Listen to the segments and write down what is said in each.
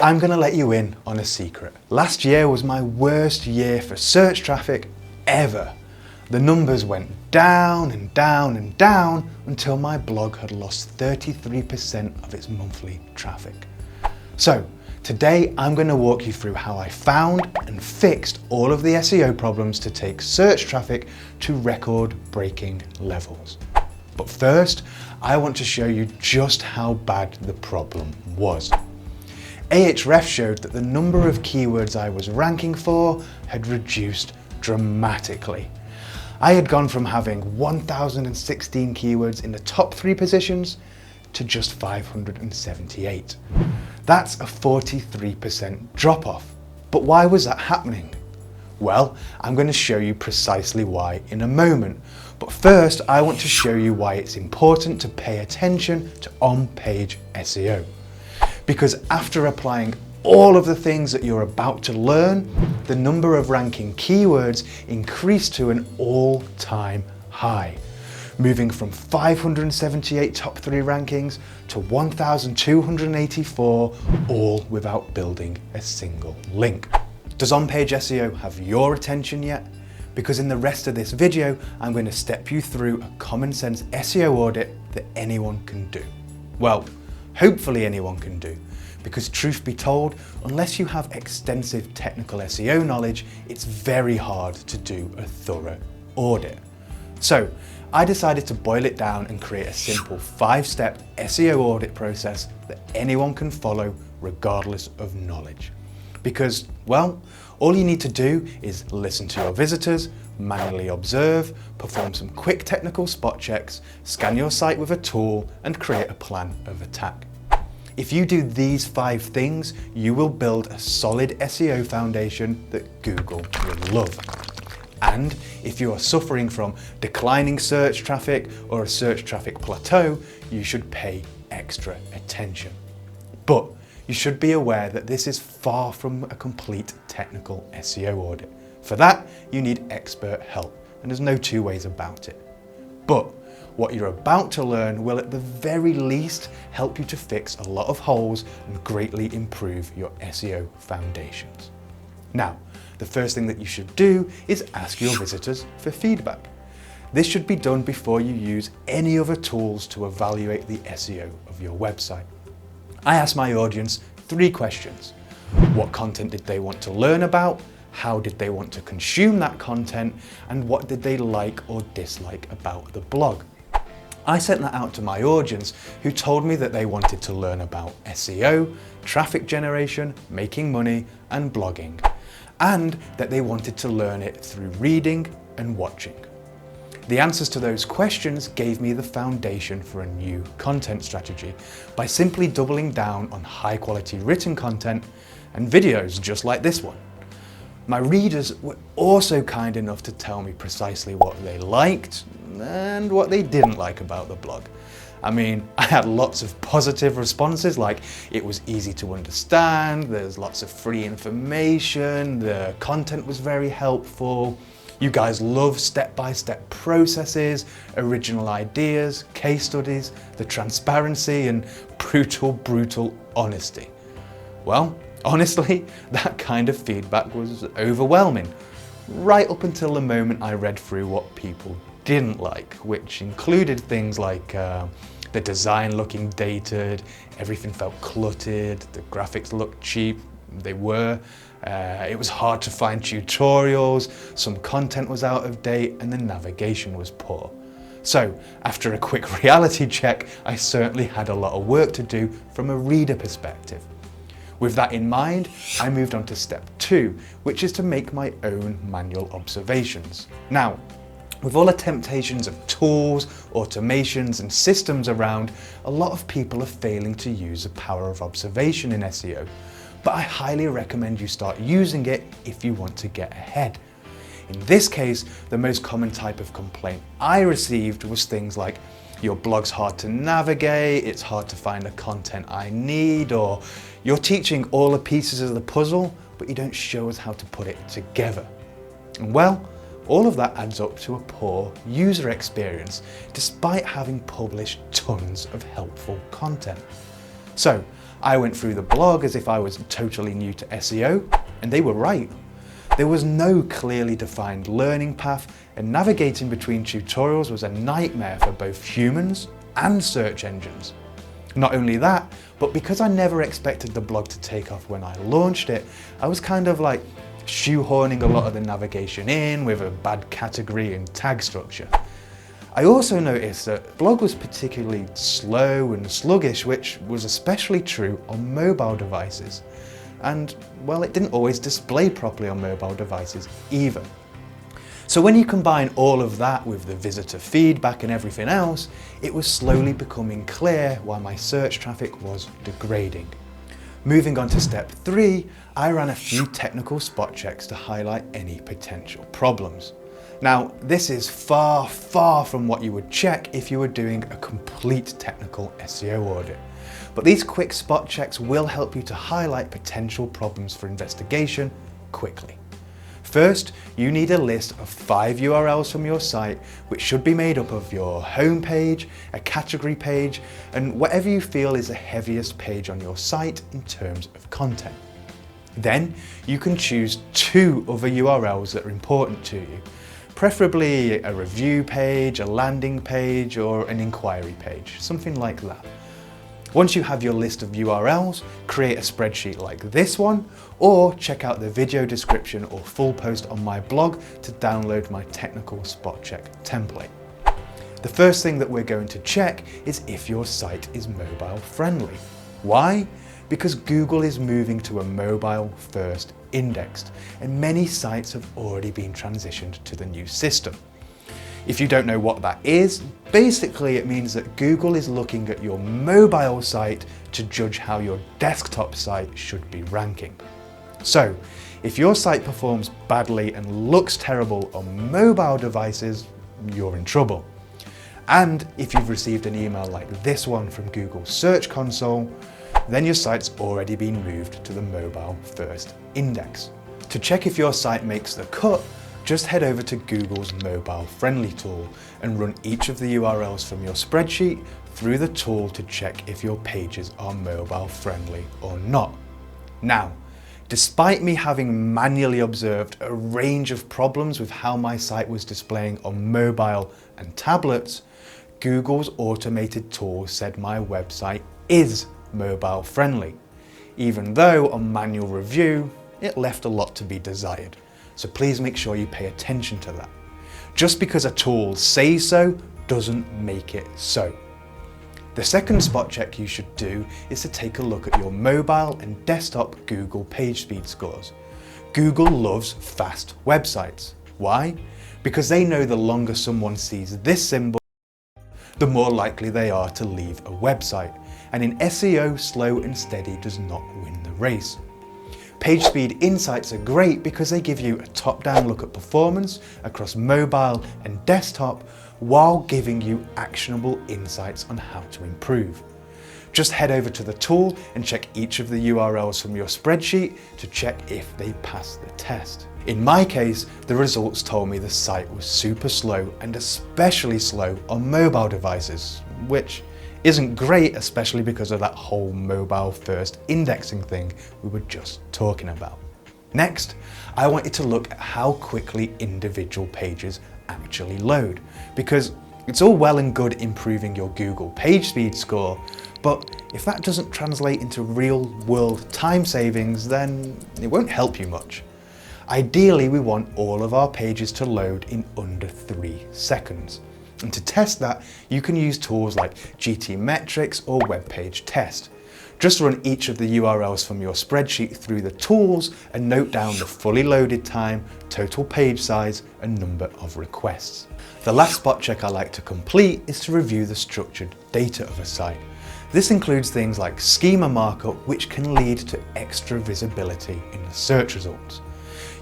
I'm gonna let you in on a secret. Last year was my worst year for search traffic ever. The numbers went down and down and down until my blog had lost 33% of its monthly traffic. So today I'm going to walk you through how I found and fixed all of the SEO problems to take search traffic to record-breaking levels. But first, I want to show you just how bad the problem was. Ahrefs showed that the number of keywords I was ranking for had reduced dramatically. I had gone from having 1,016 keywords in the top 3 positions to just 578. That's a 43% drop off. But why was that happening? Well, I'm going to show you precisely why in a moment. But first, I want to show you why it's important to pay attention to on-page SEO. Because after applying all of the things that you're about to learn, the number of ranking keywords increased to an all-time high, moving from 578 top 3 rankings to 1,284, all without building a single link. Does on-page SEO have your attention yet? Because in the rest of this video, I'm going to step you through a common sense SEO audit that anyone can do. Well, hopefully anyone can do. Because truth be told, unless you have extensive technical SEO knowledge, it's very hard to do a thorough audit. So I decided to boil it down and create a simple 5-step SEO audit process that anyone can follow regardless of knowledge. Because, well, all you need to do is listen to your visitors, manually observe, perform some quick technical spot checks, scan your site with a tool, and create a plan of attack. If you do these 5 things, you will build a solid SEO foundation that Google will love. And if you are suffering from declining search traffic or a search traffic plateau, you should pay extra attention. But you should be aware that this is far from a complete technical SEO audit. For that, you need expert help, and there's no 2 ways about it. But what you're about to learn will at the very least help you to fix a lot of holes and greatly improve your SEO foundations. Now, the first thing that you should do is ask your visitors for feedback. This should be done before you use any other tools to evaluate the SEO of your website. I asked my audience 3 questions. What content did they want to learn about? How did they want to consume that content? And what did they like or dislike about the blog? I sent that out to my audience, who told me that they wanted to learn about SEO, traffic generation, making money, and blogging, and that they wanted to learn it through reading and watching. The answers to those questions gave me the foundation for a new content strategy by simply doubling down on high-quality written content and videos just like this one. My readers were also kind enough to tell me precisely what they liked and what they didn't like about the blog. I mean, I had lots of positive responses, like it was easy to understand, there's lots of free information, the content was very helpful, you guys love step-by-step processes, original ideas, case studies, the transparency and brutal honesty. Well, honestly, that kind of feedback was overwhelming, right up until the moment I read through what people didn't like, which included things like the design looking dated, everything felt cluttered, the graphics looked cheap, they were. It was hard to find tutorials, some content was out of date, and the navigation was poor. So, after a quick reality check, I certainly had a lot of work to do from a reader perspective. With that in mind, I moved on to step 2, which is to make my own manual observations. Now, with all the temptations of tools, automations, and systems around, a lot of people are failing to use the power of observation in SEO. But I highly recommend you start using it if you want to get ahead. In this case, the most common type of complaint I received was things like, your blog's hard to navigate, it's hard to find the content I need, or you're teaching all the pieces of the puzzle, but you don't show us how to put it together. And well, all of that adds up to a poor user experience, despite having published tons of helpful content. So I went through the blog as if I was totally new to SEO, and they were right. There was no clearly defined learning path, and navigating between tutorials was a nightmare for both humans and search engines. Not only that, but because I never expected the blog to take off when I launched it, I was kind of like shoehorning a lot of the navigation in with a bad category and tag structure. I also noticed that the blog was particularly slow and sluggish, which was especially true on mobile devices. And, well, it didn't always display properly on mobile devices either. So when you combine all of that with the visitor feedback and everything else, it was slowly becoming clear why my search traffic was degrading. Moving on to step 3, I ran a few technical spot checks to highlight any potential problems. Now, this is far, far from what you would check if you were doing a complete technical SEO audit. But these quick spot checks will help you to highlight potential problems for investigation quickly. First, you need a list of 5 URLs from your site, which should be made up of your homepage, a category page, and whatever you feel is the heaviest page on your site in terms of content. Then, you can choose 2 other URLs that are important to you, preferably a review page, a landing page, or an inquiry page, something like that. Once you have your list of URLs, create a spreadsheet like this one, or check out the video description or full post on my blog to download my technical spot check template. The first thing that we're going to check is if your site is mobile friendly. Why? Because Google is moving to a mobile first indexed, and many sites have already been transitioned to the new system. If you don't know what that is, basically it means that Google is looking at your mobile site to judge how your desktop site should be ranking. So, if your site performs badly and looks terrible on mobile devices, you're in trouble. And if you've received an email like this one from Google Search Console, then your site's already been moved to the mobile first index. To check if your site makes the cut, just head over to Google's mobile friendly tool and run each of the URLs from your spreadsheet through the tool to check if your pages are mobile friendly or not. Now, despite me having manually observed a range of problems with how my site was displaying on mobile and tablets, Google's automated tool said my website is mobile friendly, even though on manual review, it left a lot to be desired. So please make sure you pay attention to that. Just because a tool says so doesn't make it so. The second spot check you should do is to take a look at your mobile and desktop Google page speed scores. Google loves fast websites. Why? Because they know the longer someone sees this symbol, the more likely they are to leave a website. And in SEO, slow and steady does not win the race. Page speed insights are great because they give you a top-down look at performance across mobile and desktop while giving you actionable insights on how to improve. Just head over to the tool and check each of the URLs from your spreadsheet to check if they pass the test. In my case, the results told me the site was super slow and especially slow on mobile devices, which isn't great, especially because of that whole mobile first indexing thing we were just talking about. Next, I wanted to look at how quickly individual pages actually load, because it's all well and good improving your Google page speed score, but if that doesn't translate into real world time savings, then it won't help you much. Ideally, we want all of our pages to load in under 3 seconds. And to test that, you can use tools like GTmetrix or Web Page Test. Just run each of the URLs from your spreadsheet through the tools and note down the fully loaded time, total page size, and number of requests. The last spot check I like to complete is to review the structured data of a site. This includes things like schema markup, which can lead to extra visibility in the search results.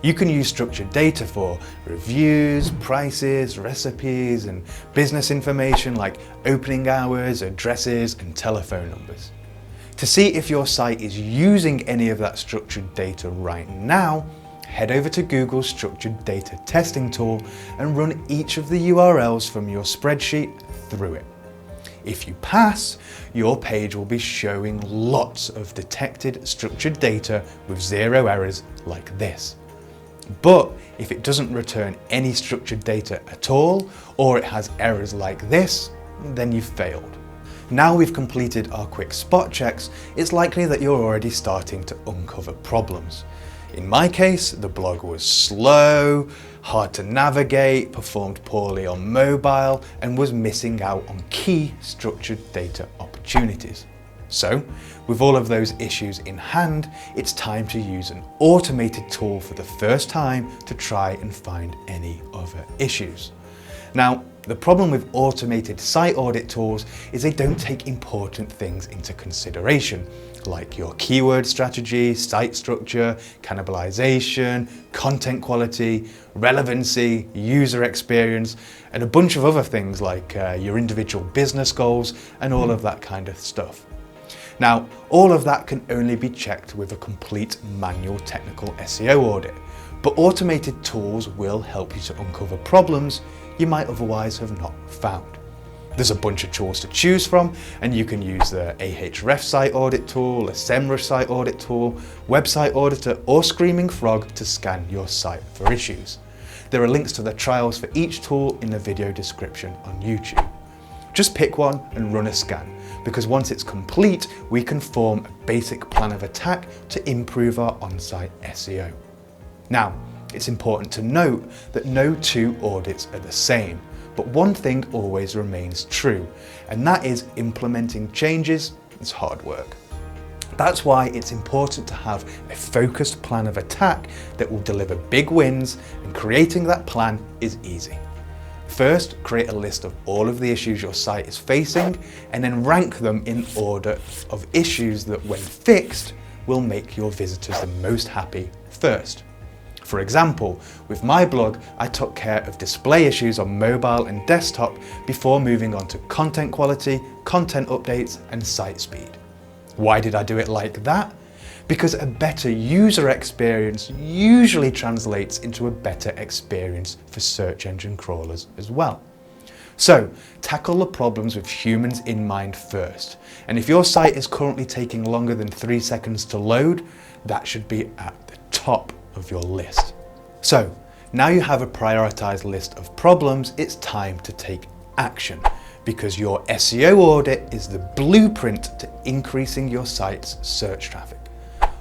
You can use structured data for reviews, prices, recipes, and business information like opening hours, addresses, and telephone numbers. To see if your site is using any of that structured data right now, head over to Google's structured data testing tool and run each of the URLs from your spreadsheet through it. If you pass, your page will be showing lots of detected structured data with 0 errors like this. But if it doesn't return any structured data at all, or it has errors like this, then you've failed. Now we've completed our quick spot checks, it's likely that you're already starting to uncover problems. In my case, the blog was slow, hard to navigate, performed poorly on mobile, and was missing out on key structured data opportunities. So, with all of those issues in hand, it's time to use an automated tool for the first time to try and find any other issues. Now, the problem with automated site audit tools is they don't take important things into consideration, like your keyword strategy, site structure, cannibalization, content quality, relevancy, user experience, and a bunch of other things like your individual business goals and all of that kind of stuff. Now, all of that can only be checked with a complete manual technical SEO audit, but automated tools will help you to uncover problems you might otherwise have not found. There's a bunch of tools to choose from, and you can use the Ahrefs site audit tool, a SEMrush site audit tool, Website Auditor, or Screaming Frog to scan your site for issues. There are links to the trials for each tool in the video description on YouTube. Just pick one and run a scan, because once it's complete, we can form a basic plan of attack to improve our on-site SEO. Now, it's important to note that no two audits are the same, but one thing always remains true, and that is implementing changes is hard work. That's why it's important to have a focused plan of attack that will deliver big wins, and creating that plan is easy. First, create a list of all of the issues your site is facing, and then rank them in order of issues that, when fixed, will make your visitors the most happy first. For example, with my blog, I took care of display issues on mobile and desktop before moving on to content quality, content updates, and site speed. Why did I do it like that? Because a better user experience usually translates into a better experience for search engine crawlers as well. So, tackle the problems with humans in mind first. And if your site is currently taking longer than 3 seconds to load, that should be at the top of your list. So, now you have a prioritized list of problems, it's time to take action, because your SEO audit is the blueprint to increasing your site's search traffic.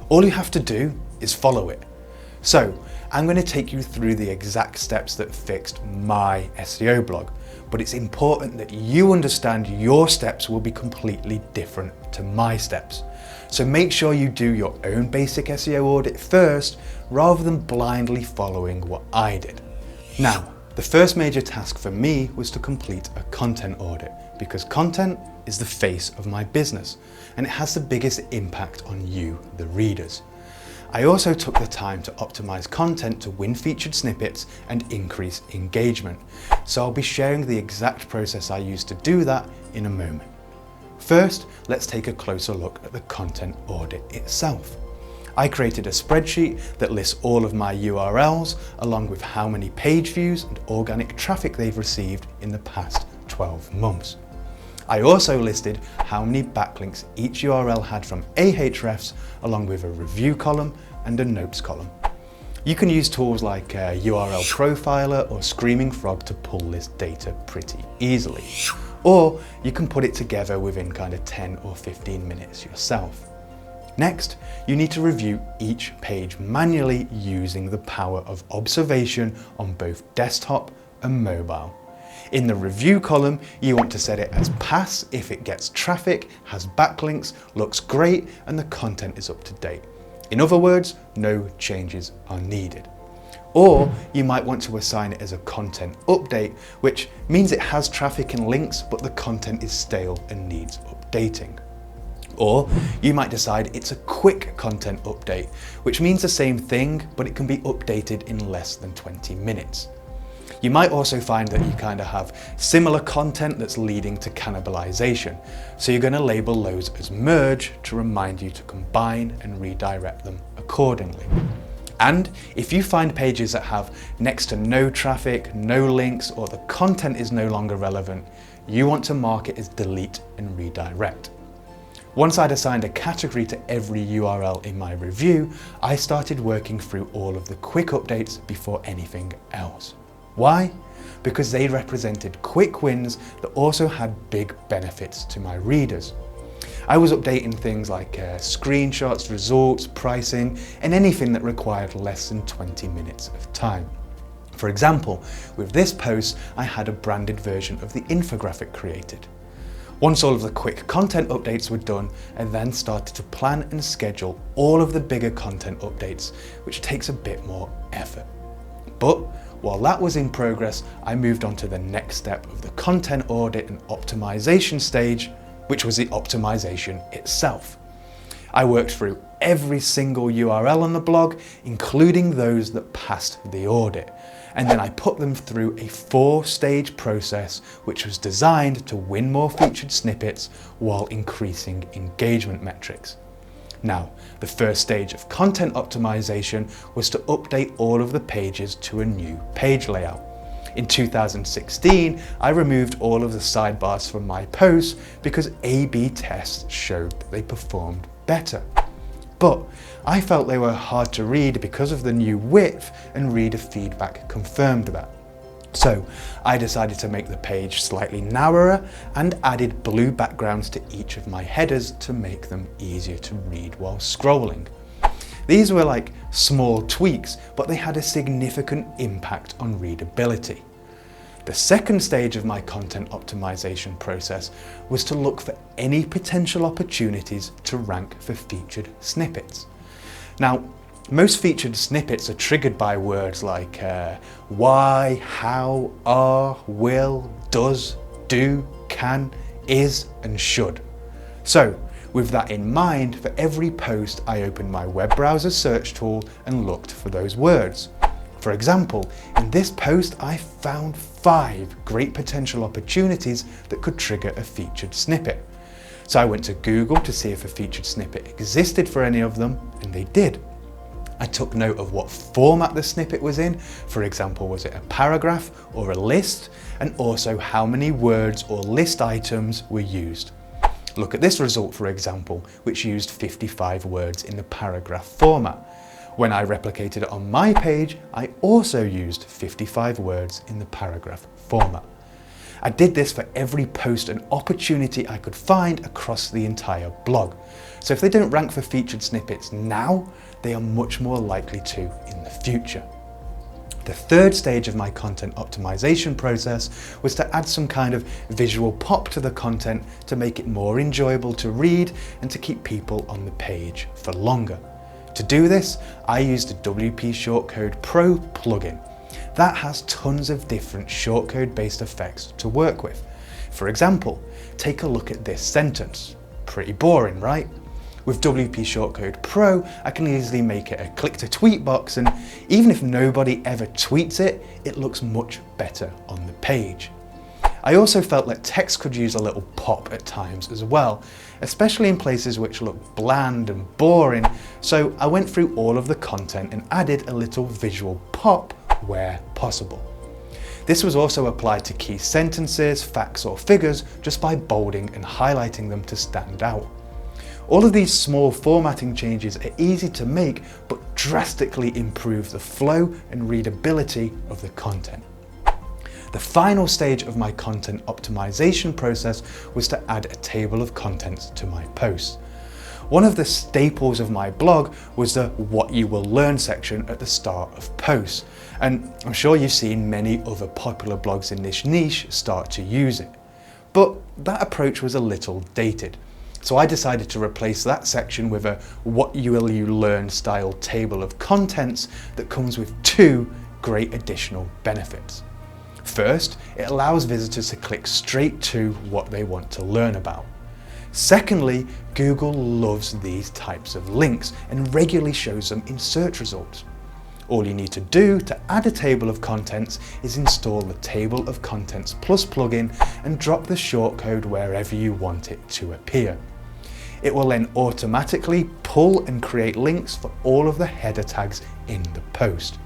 All you have to do is follow it. So, I'm going to take you through the exact steps that fixed my SEO blog, but it's important that you understand your steps will be completely different to my steps. So make sure you do your own basic SEO audit first, rather than blindly following what I did. Now, the first major task for me was to complete a content audit, because content is the face of my business, and it has the biggest impact on you, the readers. I also took the time to optimize content to win featured snippets and increase engagement, so I'll be sharing the exact process I used to do that in a moment. First, let's take a closer look at the content audit itself. I created a spreadsheet that lists all of my URLs, along with how many page views and organic traffic they've received in the past 12 months. I also listed how many backlinks each URL had from Ahrefs, along with a review column and a notes column. You can use tools like URL Profiler or Screaming Frog to pull this data pretty easily. Or you can put it together within kind of 10 or 15 minutes yourself. Next, you need to review each page manually using the power of observation on both desktop and mobile. In the review column, you want to set it as pass if it gets traffic, has backlinks, looks great, and the content is up to date. In other words, no changes are needed. Or you might want to assign it as a content update, which means it has traffic and links, but the content is stale and needs updating. Or you might decide it's a quick content update, which means the same thing, but it can be updated in less than 20 minutes. You might also find that you kind of have similar content that's leading to cannibalization, so you're going to label those as merge to remind you to combine and redirect them accordingly. And if you find pages that have next to no traffic, no links, or the content is no longer relevant, you want to mark it as delete and redirect. Once I'd assigned a category to every URL in my review, I started working through all of the quick updates before anything else. Why? Because they represented quick wins that also had big benefits to my readers. I was updating things like screenshots, results, pricing, and anything that required less than 20 minutes of time. For example, with this post, I had a branded version of the infographic created. Once all of the quick content updates were done, I then started to plan and schedule all of the bigger content updates, which takes a bit more effort. But while that was in progress, I moved on to the next step of the content audit and optimization stage, which was the optimization itself. I worked through every single URL on the blog, including those that passed the audit. And then I put them through a 4-stage process, which was designed to win more featured snippets while increasing engagement metrics. Now, the first stage of content optimization was to update all of the pages to a new page layout. In 2016, I removed all of the sidebars from my posts because A/B tests showed that they performed better. But I felt they were hard to read because of the new width, and reader feedback confirmed that. So I decided to make the page slightly narrower and added blue backgrounds to each of my headers to make them easier to read while scrolling. These were like small tweaks, but they had a significant impact on readability. The second stage of my content optimization process was to look for any potential opportunities to rank for featured snippets. Now, most featured snippets are triggered by words like why, how, are, will, does, do, can, is, and should. So, with that in mind, for every post, I opened my web browser search tool and looked for those words. For example, in this post, I found 5 great potential opportunities that could trigger a featured snippet. So I went to Google to see if a featured snippet existed for any of them, and they did. I took note of what format the snippet was in. For example, was it a paragraph or a list? And also how many words or list items were used. Look at this result, for example, which used 55 words in the paragraph format. When I replicated it on my page, I also used 55 words in the paragraph format. I did this for every post and opportunity I could find across the entire blog. So if they don't rank for featured snippets now, they are much more likely to in the future. The third stage of my content optimization process was to add some kind of visual pop to the content to make it more enjoyable to read and to keep people on the page for longer. To do this, I used the WP Shortcode Pro plugin. That has tons of different shortcode based effects to work with. For example, take a look at this sentence. Pretty boring, right? With WP Shortcode Pro, I can easily make it a click to tweet box, and even if nobody ever tweets it, it looks much better on the page. I also felt that text could use a little pop at times as well, especially in places which look bland and boring, so I went through all of the content and added a little visual pop where possible. This was also applied to key sentences, facts or figures just by bolding and highlighting them to stand out. All of these small formatting changes are easy to make but drastically improve the flow and readability of the content. The final stage of my content optimization process was to add a table of contents to my posts. One of the staples of my blog was the What You Will Learn section at the start of posts, and I'm sure you've seen many other popular blogs in this niche start to use it. But that approach was a little dated, so I decided to replace that section with a What Will You Learn style table of contents that comes with 2 great additional benefits. First, it allows visitors to click straight to what they want to learn about. Secondly, Google loves these types of links and regularly shows them in search results. All you need to do to add a table of contents is install the Table of Contents Plus plugin and drop the shortcode wherever you want it to appear. It will then automatically pull and create links for all of the header tags in the post.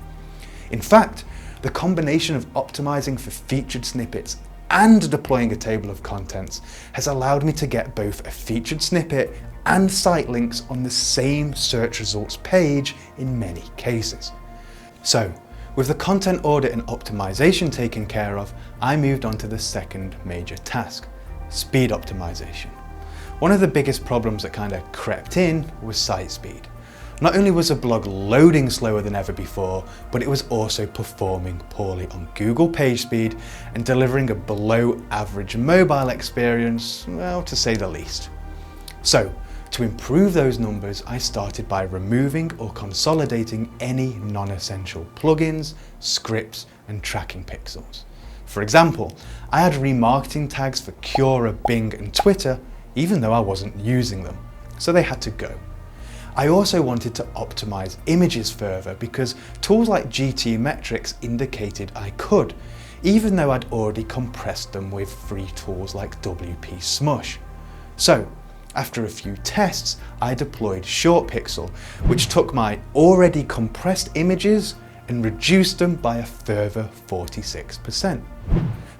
In fact, the combination of optimizing for featured snippets and deploying a table of contents has allowed me to get both a featured snippet and site links on the same search results page in many cases. So, with the content audit and optimization taken care of, I moved on to the second major task, speed optimization. One of the biggest problems that kind of crept in was site speed. Not only was a blog loading slower than ever before, but it was also performing poorly on Google PageSpeed and delivering a below average mobile experience, well, to say the least. So, to improve those numbers, I started by removing or consolidating any non-essential plugins, scripts, and tracking pixels. For example, I had remarketing tags for Quora, Bing, and Twitter, even though I wasn't using them, so they had to go. I also wanted to optimize images further because tools like GTmetrix indicated I could, even though I'd already compressed them with free tools like WP Smush. So, after a few tests, I deployed ShortPixel, which took my already compressed images and reduced them by a further 46%.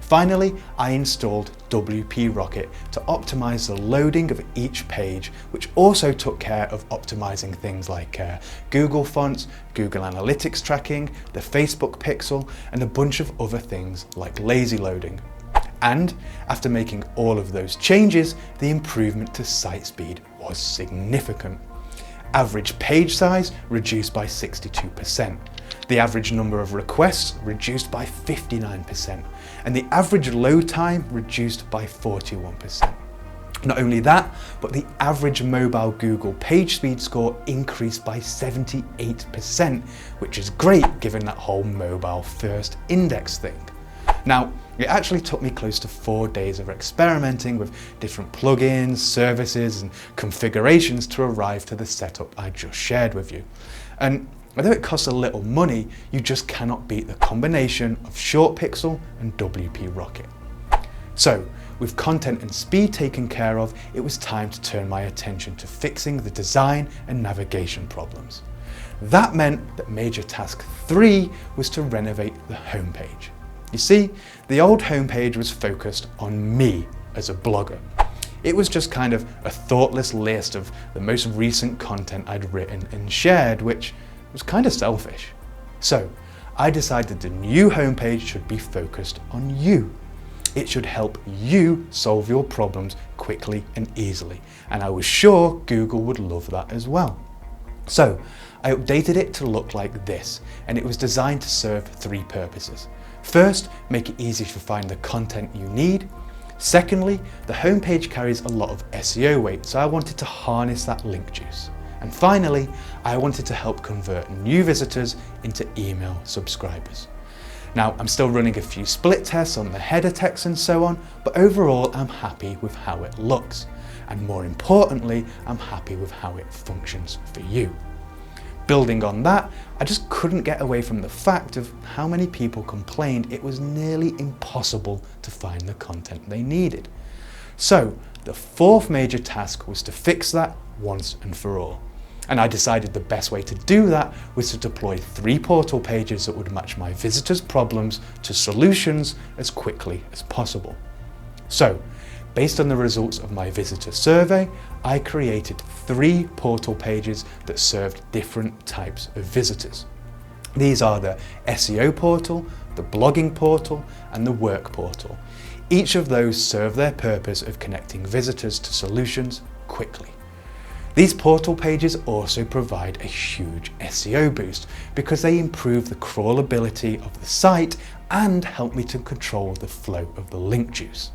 Finally, I installed WP Rocket to optimize the loading of each page, which also took care of optimizing things like Google fonts, Google Analytics tracking, the Facebook pixel, and a bunch of other things like lazy loading. And after making all of those changes, the improvement to site speed was significant. Average page size reduced by 62%. The average number of requests reduced by 59%, and the average load time reduced by 41%. Not only that, but the average mobile Google PageSpeed score increased by 78%, which is great given that whole mobile first index thing. Now, it actually took me close to 4 days of experimenting with different plugins, services, and configurations to arrive to the setup I just shared with you. And although it costs a little money, you just cannot beat the combination of ShortPixel and WP Rocket. So, with content and speed taken care of, it was time to turn my attention to fixing the design and navigation problems. That meant that major task 3 was to renovate the homepage. You see, the old homepage was focused on me as a blogger. It was just kind of a thoughtless list of the most recent content I'd written and shared, which was kind of selfish. So I decided the new homepage should be focused on you. It should help you solve your problems quickly and easily, and I was sure Google would love that as well. So I updated it to look like this, and it was designed to serve 3 purposes. First, make it easy to find the content you need. Secondly, the homepage carries a lot of SEO weight, so I wanted to harness that link juice. And finally, I wanted to help convert new visitors into email subscribers. Now, I'm still running a few split tests on the header text and so on, but overall I'm happy with how it looks. And more importantly, I'm happy with how it functions for you. Building on that, I just couldn't get away from the fact of how many people complained it was nearly impossible to find the content they needed. So, the 4th major task was to fix that once and for all. And I decided the best way to do that was to deploy 3 portal pages that would match my visitors' problems to solutions as quickly as possible. So, based on the results of my visitor survey, I created 3 portal pages that served different types of visitors. These are the SEO portal, the blogging portal, and the work portal. Each of those serve their purpose of connecting visitors to solutions quickly. These portal pages also provide a huge SEO boost because they improve the crawlability of the site and help me to control the flow of the link juice.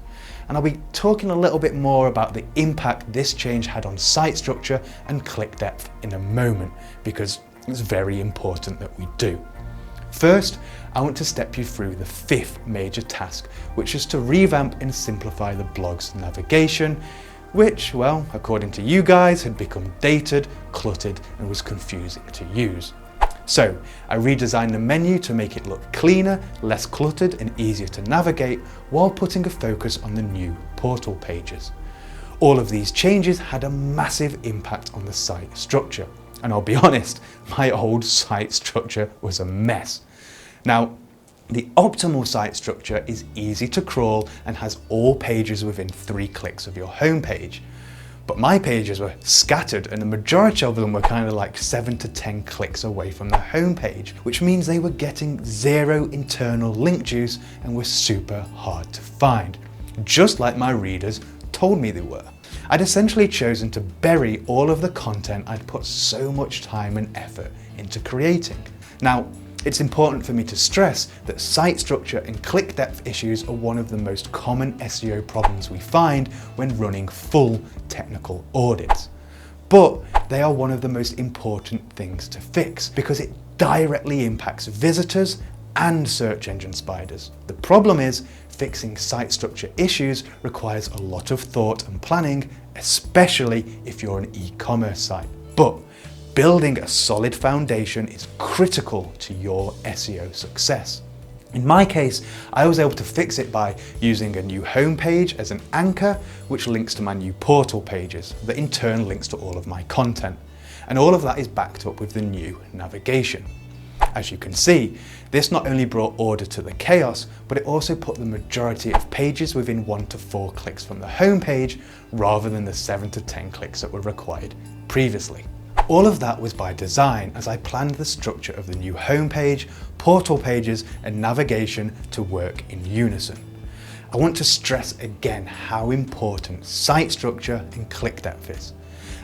And I'll be talking a little bit more about the impact this change had on site structure and click depth in a moment, because it's very important that we do. First, I want to step you through the 5th major task, which is to revamp and simplify the blog's navigation, which, well, according to you guys, had become dated, cluttered, and was confusing to use. So I redesigned the menu to make it look cleaner, less cluttered, and easier to navigate, while putting a focus on the new portal pages. All of these changes had a massive impact on the site structure. And I'll be honest, my old site structure was a mess. Now, The optimal site structure is easy to crawl and has all pages within 3 clicks of your homepage. But my pages were scattered and the majority of them were kind of like 7 to 10 clicks away from the homepage, which means they were getting 0 internal link juice and were super hard to find, just like my readers told me they were. I'd essentially chosen to bury all of the content I'd put so much time and effort into creating. Now, it's important for me to stress that site structure and click depth issues are one of the most common SEO problems we find when running full technical audits. But they are one of the most important things to fix because it directly impacts visitors and search engine spiders. The problem is, fixing site structure issues requires a lot of thought and planning, especially if you're an e-commerce site. But building a solid foundation is critical to your SEO success. In my case, I was able to fix it by using a new homepage as an anchor, which links to my new portal pages, that in turn links to all of my content. And all of that is backed up with the new navigation. As you can see, this not only brought order to the chaos, but it also put the majority of pages within 1 to 4 clicks from the homepage, rather than the 7 to 10 clicks that were required previously. All of that was by design, as I planned the structure of the new homepage, portal pages, and navigation to work in unison. I want to stress again how important site structure and click depth is.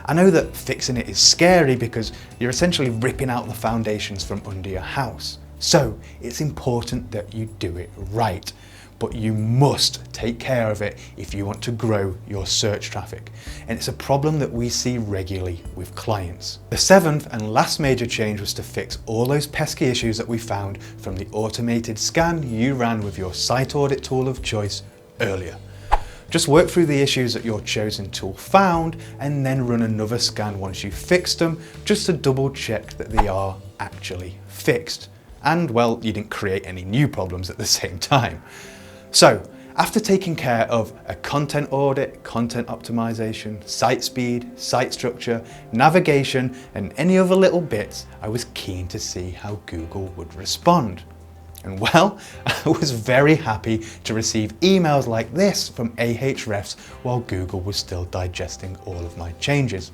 I know that fixing it is scary because you're essentially ripping out the foundations from under your house. So it's important that you do it right, but you must take care of it if you want to grow your search traffic. And it's a problem that we see regularly with clients. The 7th and last major change was to fix all those pesky issues that we found from the automated scan you ran with your site audit tool of choice earlier. Just work through the issues that your chosen tool found and then run another scan once you've fixed them, just to double check that they are actually fixed. And well, you didn't create any new problems at the same time. So, after taking care of a content audit, content optimization, site speed, site structure, navigation, and any other little bits, I was keen to see how Google would respond. And well, I was very happy to receive emails like this from Ahrefs while Google was still digesting all of my changes.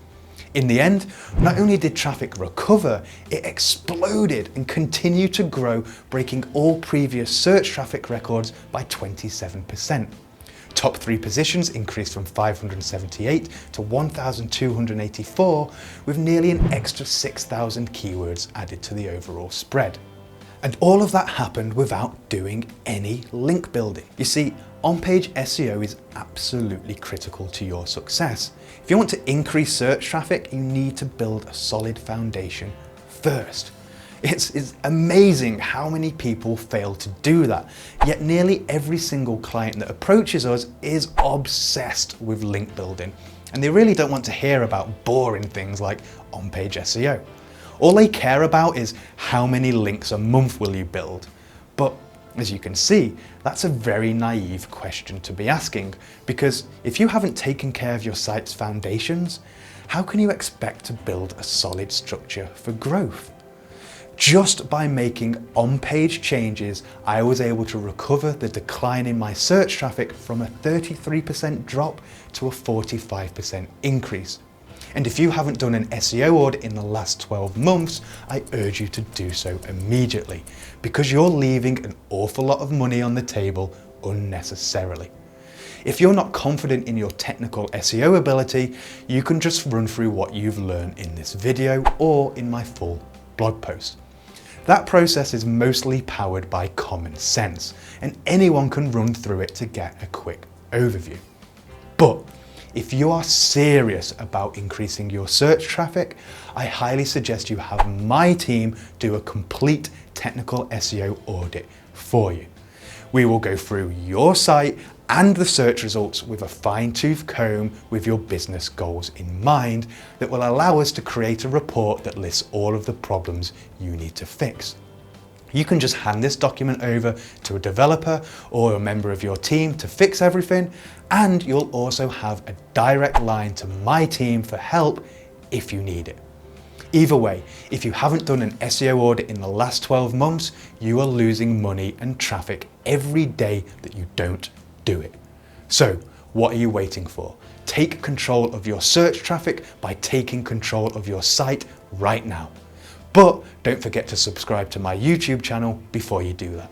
In the end, not only did traffic recover, it exploded and continued to grow, breaking all previous search traffic records by 27%. Top 3 positions increased from 578 to 1,284, with nearly an extra 6,000 keywords added to the overall spread. And all of that happened without doing any link building. You see, on-page SEO is absolutely critical to your success. If you want to increase search traffic, you need to build a solid foundation first. It's amazing how many people fail to do that, yet nearly every single client that approaches us is obsessed with link building, and they really don't want to hear about boring things like on-page SEO. All they care about is how many links a month will you build. But as you can see, that's a very naive question to be asking, because if you haven't taken care of your site's foundations, how can you expect to build a solid structure for growth? Just by making on-page changes, I was able to recover the decline in my search traffic from a 33% drop to a 45% increase. And if you haven't done an SEO audit in the last 12 months, I urge you to do so immediately, because you're leaving an awful lot of money on the table unnecessarily. If you're not confident in your technical SEO ability, you can just run through what you've learned in this video or in my full blog post. That process is mostly powered by common sense, and anyone can run through it to get a quick overview. But if you are serious about increasing your search traffic, I highly suggest you have my team do a complete technical SEO audit for you. We will go through your site and the search results with a fine-tooth comb with your business goals in mind that will allow us to create a report that lists all of the problems you need to fix. You can just hand this document over to a developer or a member of your team to fix everything, and you'll also have a direct line to my team for help if you need it. Either way, if you haven't done an SEO audit in the last 12 months, you are losing money and traffic every day that you don't do it. So, what are you waiting for? Take control of your search traffic by taking control of your site right now. But don't forget to subscribe to my YouTube channel before you do that.